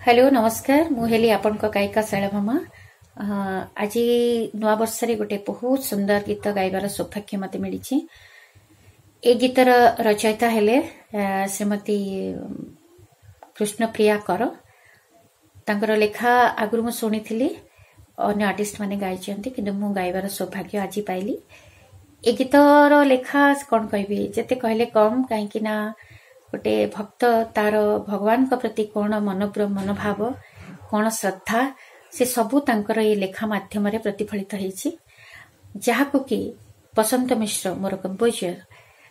Hello नमस्कार मुझे आपण गायिका शैलभामा आज नवा वर्ष गोटे बहुत सुंदर गीत गाइबार सौभाग्य मत मिली। ए गीतर रचयिता हेले श्रीमती कृष्णप्रिया कर तांकर लेखा आगुरी मु शुणी अन्य आर्टिस्ट माने गाइचंती किंतु मु गाइबार सौभाग्य आज पाइली। ए गीतर लेखा कौन कहबी जेते कहले कम कहीं ना गोटे भक्त तार भगवान को प्रति कौन मनोभाव कौन श्रद्धा से सबू तांकर ये लेखा माध्यम रे प्रतिफलित होईछि। जहाको कि बसंत मिश्र मोर कंपोजर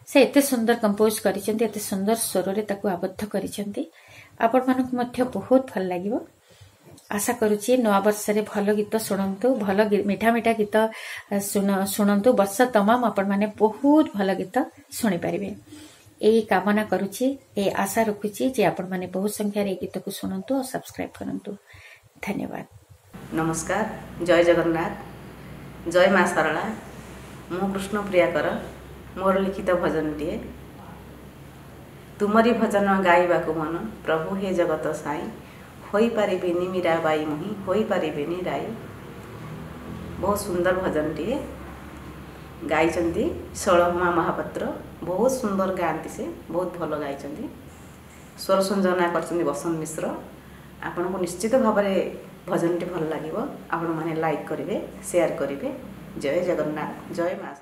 से एते सुंदर कंपोज करिसेंती एते सुंदर स्वर रे ताकू आबद्ध करिसेंती। आपण मानक मध्य बहुत भल लागिवो। आशा करुछि नवा वर्ष रे भल गीत सुनंतु भल मीठा मीठा गीत सुनंतु वर्ष तमाम आपण माने बहुत भल गीत सुनि परिबे यही कामना करुछि। ए आशा रखुछि जे आपण माने बहुत संख्या रे गीत को सुनंतु और सब्सक्राइब करंतु। धन्यवाद। नमस्कार, जय जगन्नाथ, जय मां सरला। मु कृष्णप्रिया कर मोर लिखित भजन टीए तुमरी भजन गाइबा को मन प्रभु हे जगत साई होई पारिबेनी मीरा बाई मुही होई पारिबेनी राई। बहुत सुंदर भजन टीए गाइचंती शैलभामा महापात्र। बहुत सुंदर गाती से बहुत भल गाइचंती। स्वर संयोजना करचंती बसंत मिश्र। आपण को निश्चित भाव में भजन टी भल लगे। आपण माने लाइक करेंगे, शेयर करेंगे। जय जगन्नाथ, जय मां।